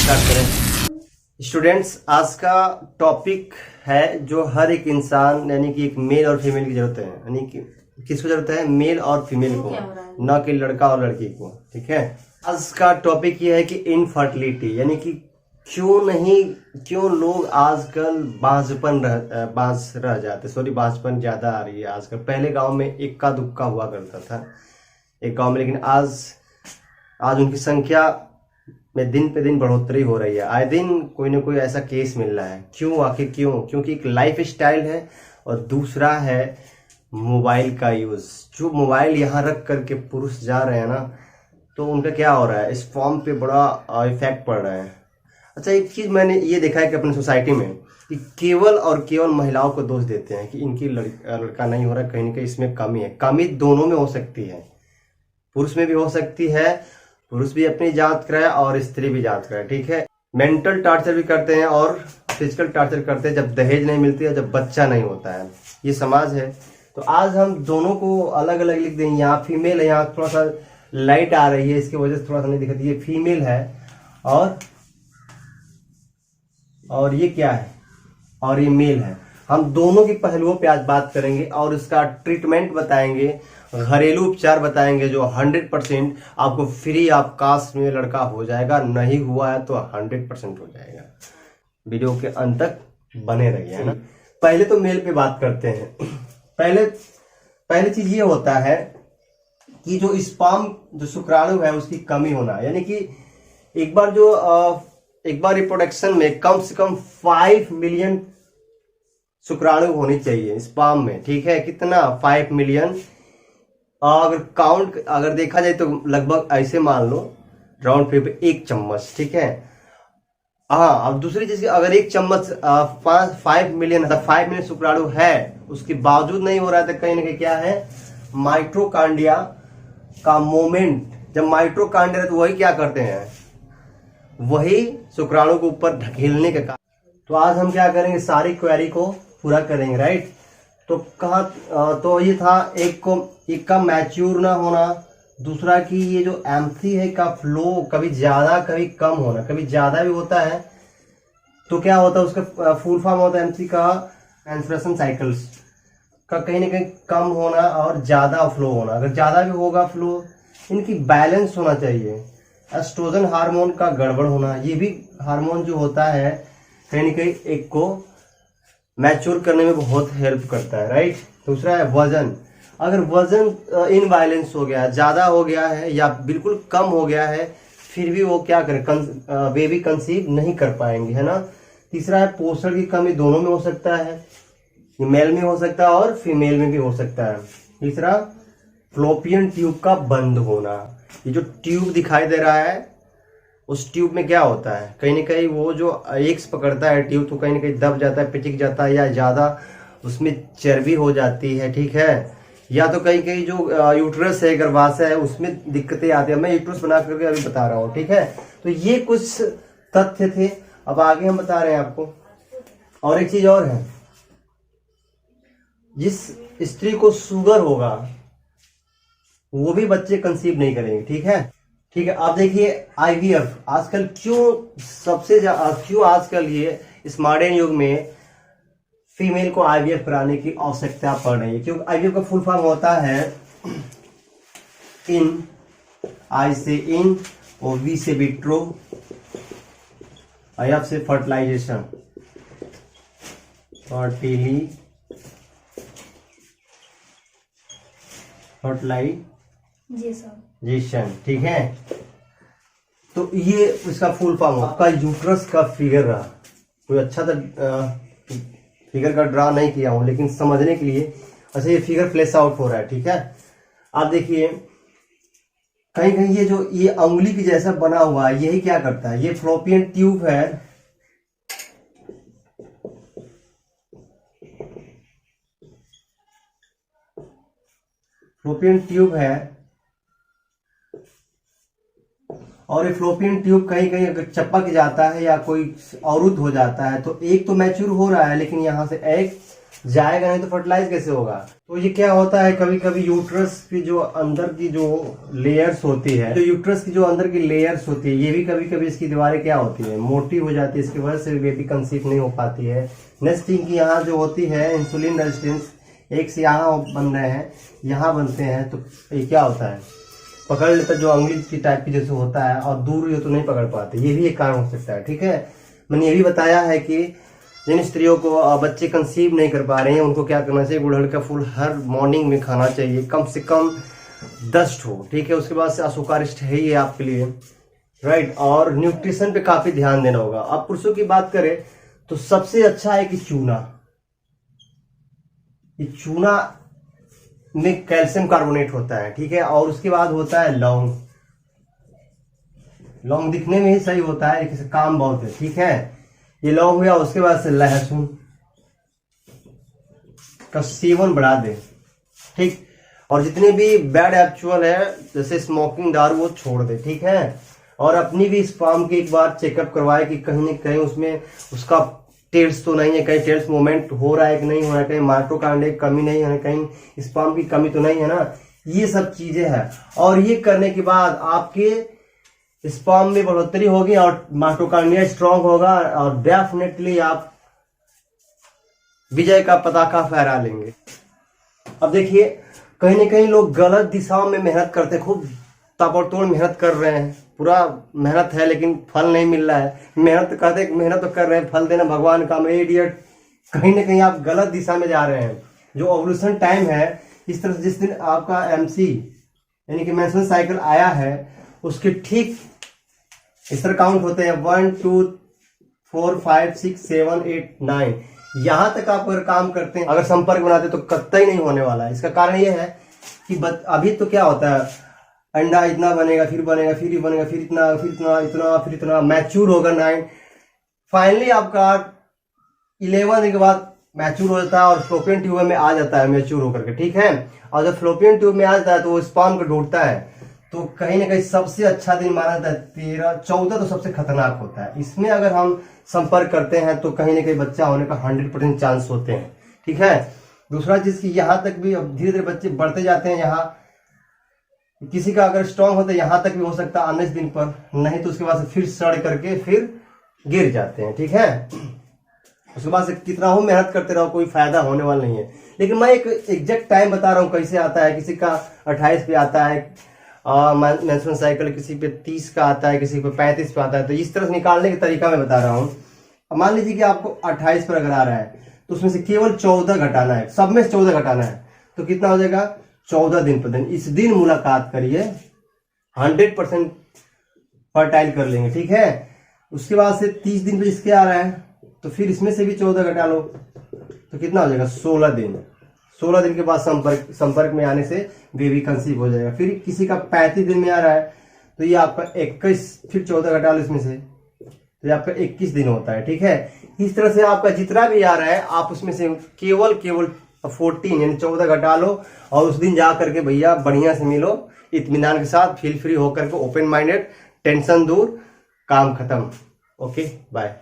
Start करें। Students, आज का टॉपिक है जो हर एक इंसान यानी कि एक मेल और फीमेल की जरूरत है, यानी कि किसको जरूरत है? मेल और फीमेल को, न कि लड़का और लड़की को। ठीक है, आज का टॉपिक ये है कि इनफर्टिलिटी, यानी कि क्यों लोग आजकल बांझ रह जाते। सॉरी, बांझपन ज्यादा आ रही है आजकल। पहले गांव में इक्का दुक्का हुआ करता था एक गांव में, लेकिन आज उनकी संख्या में दिन पे दिन बढ़ोतरी हो रही है। आए दिन कोई ना कोई ऐसा केस मिल रहा है। क्यों? आखिर क्यों? क्योंकि एक लाइफ स्टाइल है और दूसरा है मोबाइल का यूज। जो मोबाइल यहाँ रख करके पुरुष जा रहे हैं ना, तो उनका क्या हो रहा है, इस फॉर्म पे बड़ा इफेक्ट पड़ रहा है। अच्छा, एक चीज मैंने ये देखा है कि अपनी सोसाइटी में कि केवल महिलाओं को दोष देते हैं कि इनकी लड़का नहीं हो रहा, कहीं ना कहीं इसमें कमी है। कमी दोनों में हो सकती है, पुरुष में भी हो सकती है। पुरुष भी अपनी जांच कराए और स्त्री भी जांच कराए। ठीक है, मेंटल टॉर्चर भी करते हैं और फिजिकल टॉर्चर करते हैं जब दहेज नहीं मिलती है, जब बच्चा नहीं होता है। ये समाज है। तो आज हम दोनों को अलग अलग लिख देंगे। यहाँ फीमेल है, यहाँ थोड़ा सा लाइट आ रही है, इसकी वजह से थोड़ा सा नहीं दिखती। ये फीमेल है और ये क्या है, और ये मेल है। हम दोनों के पहलुओं पे आज बात करेंगे और इसका ट्रीटमेंट बताएंगे, घरेलू उपचार बताएंगे जो 100% आपको फ्री ऑफ कास्ट में लड़का हो जाएगा। नहीं हुआ है तो 100% हो जाएगा। वीडियो के अंत तक बने रहिए, है ना। पहले तो मेल पे बात करते हैं। पहले चीज ये होता है कि जो स्पर्म, जो शुक्राणु है, उसकी कमी होना, यानी कि एक बार रिप्रोडक्शन में कम से कम 5 मिलियन शुक्राणु होनी चाहिए स्पर्म में। ठीक है, कितना? 5 मिलियन। अगर देखा जाए तो लगभग ऐसे मान लो राउंड फिगर पे 1 चम्मच। ठीक है, हाँ। अब दूसरी चीज, अगर 1 चम्मच 5 मिलियन है, 5 मिलियन शुक्राणु है, उसके बावजूद नहीं हो रहा है तो कहीं ना कहीं क्या है, माइटोकांड्रिया का मोमेंट। जब माइटोकांड्रिया, तो वही क्या करते हैं, वही शुक्राणु को ऊपर ढकेलने का काम। तो आज हम क्या करेंगे, सारी क्वेरी को पूरा करेंगे, राइट। तो तो ये था एक का मैच्योर ना होना, दूसरा कि ये जो एम्फी है का फ्लो कभी ज्यादा कभी कम होना, कभी ज्यादा भी होता है तो क्या होता है, उसका फुल फॉर्म होता है एम्फी का मेंस्ट्रुएशन साइकिल्स का कहीं ना कहीं कम होना और ज्यादा फ्लो होना। अगर ज्यादा भी होगा फ्लो, इनकी बैलेंस होना चाहिए। एस्ट्रोजन हार्मोन का गड़बड़ होना, ये भी हार्मोन जो होता है कहीं ना कहीं एक को मैच्योर करने में बहुत हेल्प करता है, राइट। दूसरा है वजन। अगर वजन इनबैलेंस हो गया, ज्यादा हो गया है या बिल्कुल कम हो गया है, फिर भी वो क्या करें, बेबी कंसीव नहीं कर पाएंगे, है ना। तीसरा है पोषण की कमी, दोनों में हो सकता है, मेल में हो सकता है और फीमेल में भी हो सकता है। तीसरा फ्लोपियन ट्यूब का बंद होना। ये जो ट्यूब दिखाई दे रहा है, उस ट्यूब में क्या होता है, कहीं ना कहीं वो जो एक्स पकड़ता है ट्यूब, तो कहीं ना कहीं दब जाता है, पिचक जाता है, या ज्यादा उसमें चर्बी हो जाती है। ठीक है, या तो कहीं कहीं जो यूट्रस है, गर्भाशय है, उसमें दिक्कतें आती है। मैं यूट्रस बना करके अभी बता रहा हूँ। ठीक है, तो ये कुछ तथ्य थे, अब आगे हम बता रहे हैं आपको। और एक चीज और है, जिस स्त्री को शुगर होगा वो भी बच्चे कंसीव नहीं करेंगे। ठीक है, ठीक है। आप देखिए आईवीएफ आजकल क्यों आजकल ये इस मॉडर्न युग में फीमेल को आईवीएफ कराने की आवश्यकता पड़ रही है, क्योंकि आईवीएफ का फुल फॉर्म होता है आई से इन और वी से विट्रो, एफ से फर्टिलाइजेशन, फर्टिलाइजेशन। ठीक है, तो ये इसका फुल फॉर्म आपका यूट्रस का फिगर रहा। कोई अच्छा फिगर का ड्रा नहीं किया हूं, लेकिन समझने के लिए अच्छा ये फिगर फ्लैश आउट हो रहा है। ठीक है, आप देखिए कहीं कहीं ये अंगुली की जैसा बना हुआ है, यही क्या करता है, ये फ्लोपियन ट्यूब है। फ्लोपियन ट्यूब है और ये फ्लोपियन ट्यूब कहीं कहीं अगर चपक जाता है या कोई अवरुद्ध हो जाता है, तो एक तो मैच्योर हो रहा है, लेकिन यहां से एग जाएगा नहीं तो फर्टिलाइज कैसे होगा। तो ये क्या होता है, कभी कभी यूट्रस की जो अंदर की जो लेयर्स होती है, जो यूट्रस की जो अंदर की लेयर्स होती है, ये भी कभी कभी इसकी दीवारें क्या होती है, मोटी हो जाती है। इसकी वजह से बेबी कंसीव नहीं हो पाती है। नेक्स्ट थिंग की यहाँ जो होती है इंसुलिन रेजिस्टेंस, एक से यहाँ बन रहे हैं, यहाँ बनते हैं, तो ये क्या होता है, पकड़ लेता जो अंगुली की टाइप की जैसे होता है, और दूर हो तो नहीं पकड़ पाते, ये भी एक कारण हो सकता है। ठीक है, मैंने ये भी बताया है कि जिन स्त्रियों को बच्चे कंसीव नहीं कर पा रहे हैं उनको क्या करना चाहिए, गुड़हल का फूल हर मॉर्निंग में खाना चाहिए, कम से कम 10 ठो। ठीक है, उसके बाद से अशोकारिष्ट है ही आपके लिए, राइट। और न्यूट्रिशन पे काफी ध्यान देना होगा। अब पुरुषों की बात करें तो सबसे अच्छा है कि चूना, ये चूना में कैल्शियम कार्बोनेट होता है। ठीक है, और उसके बाद होता है लौंग। लौंग दिखने में ही सही होता है लेकिन काम बहुत है। ठीक है, ये लौंग हुआ, उसके बाद से लहसुन का सेवन बढ़ा दे। ठीक, और जितने भी बैड एक्चुअल है जैसे स्मोकिंग, दारू, वो छोड़ दे। ठीक है, और अपनी भी स्पर्म की एक बार चेकअप करवाए कि कहीं न कहीं उसमें उसका टेल्स तो नहीं है, कहीं टेल्स मूवमेंट हो रहा है कि नहीं हो रहा है, कहीं माइटोकॉन्ड्रिया की कमी नहीं है, कहीं स्पर्म की कमी तो नहीं है ना। ये सब चीजें हैं, और ये करने के बाद आपके स्पर्म में बढ़ोतरी होगी और माइटोकॉन्ड्रिया स्ट्रांग होगा, और डेफिनेटली आप विजय का पताका फहरा लेंगे। अब देखिए, कहीं ना कहीं लोग गलत दिशाओं में मेहनत करते, खूब ताबड़तोड़ मेहनत कर रहे हैं, पूरा मेहनत है लेकिन फल नहीं मिल रहा है। मेहनत कहते मेहनत तो कर रहे हैं, फल देना भगवान का, मैं इडियट। कहीं ना कहीं आप गलत दिशा में जा रहे हैं। जो ओव्यूलेशन टाइम है, इस तरह से जिस दिन आपका एमसी यानी कि मेंस्ट्रुअल साइकिल आया है, उसके ठीक इस तरह काउंट होते हैं 1 2 4 5 6 7 8 9, यहां तक आप अगर काम करते हैं, अगर संपर्क बनाते तो कतई नहीं होने वाला है। इसका कारण यह है कि अभी तो क्या होता है, अंडा इतना बनेगा, फिर बनेगा, फिर बनेगा, फिर इतना, फिर इतना, इतना, फिर इतना, मैच्योर होगा 9, फाइनली आपका 11 दिन के बाद मैच्योर हो जाता है और फ्लोपियन ट्यूब में आ जाता है मैच्योर होकर के। ठीक है, और जब फ्लोपियन ट्यूब में आ जाता है तो वो स्पर्म को ढूंढता है, तो कहीं ना कहीं सबसे अच्छा दिन माना जाता है 13 14 तो सबसे खतरनाक होता है। इसमें अगर हम संपर्क करते हैं तो कहीं ना कहीं बच्चा होने का 100% चांस होते हैं। ठीक है, दूसरा चीज की यहाँ तक भी धीरे धीरे बच्चे बढ़ते जाते हैं। यहाँ किसी का अगर स्ट्रांग होता है यहाँ तक भी हो सकता है 19 दिन पर, नहीं तो उसके बाद से फिर सड़ करके फिर गिर जाते हैं। ठीक है, उसके बाद से कितना हो मेहनत करते रहो, कोई फायदा होने वाला नहीं है। लेकिन मैं एक एग्जैक्ट टाइम बता रहा हूँ कैसे आता है। किसी का 28 पे आता है मेंस्ट्रुअल साइकिल, किसी पे 30 का आता है, किसी पे 35 पे आता है। तो इस तरह से निकालने का तरीका मैं बता रहा हूँ। मान लीजिए कि आपको 28 पर अगर आ रहा है तो उसमें से केवल 14 घटाना है, सब में से 14 घटाना है, तो कितना हो जाएगा 14 दिन पर दिन। इस दिन मुलाकात करिए, 100% फर्टाइल कर लेंगे। ठीक है, उसके बाद से 30 दिन पे इसके आ रहा है तो फिर इसमें से भी 14 घटा लो तो कितना हो जाएगा 16 दिन। 16 दिन के बाद संपर्क में आने से बेबी कंसीव हो जाएगा। फिर किसी का 35 दिन में आ रहा है तो ये आपका 21, फिर 14 घटा लो इसमें से तो ये आपका 21 दिन होता है। ठीक है, इस तरह से आपका जितना भी आ रहा है आप उसमें से केवल 14 यानी 14 घटा लो, और उस दिन जा करके भैया बढ़िया से मिलो इत्मीनान के साथ, फील फ्री होकर के, ओपन माइंडेड, टेंशन दूर, काम खत्म। Okay, bye.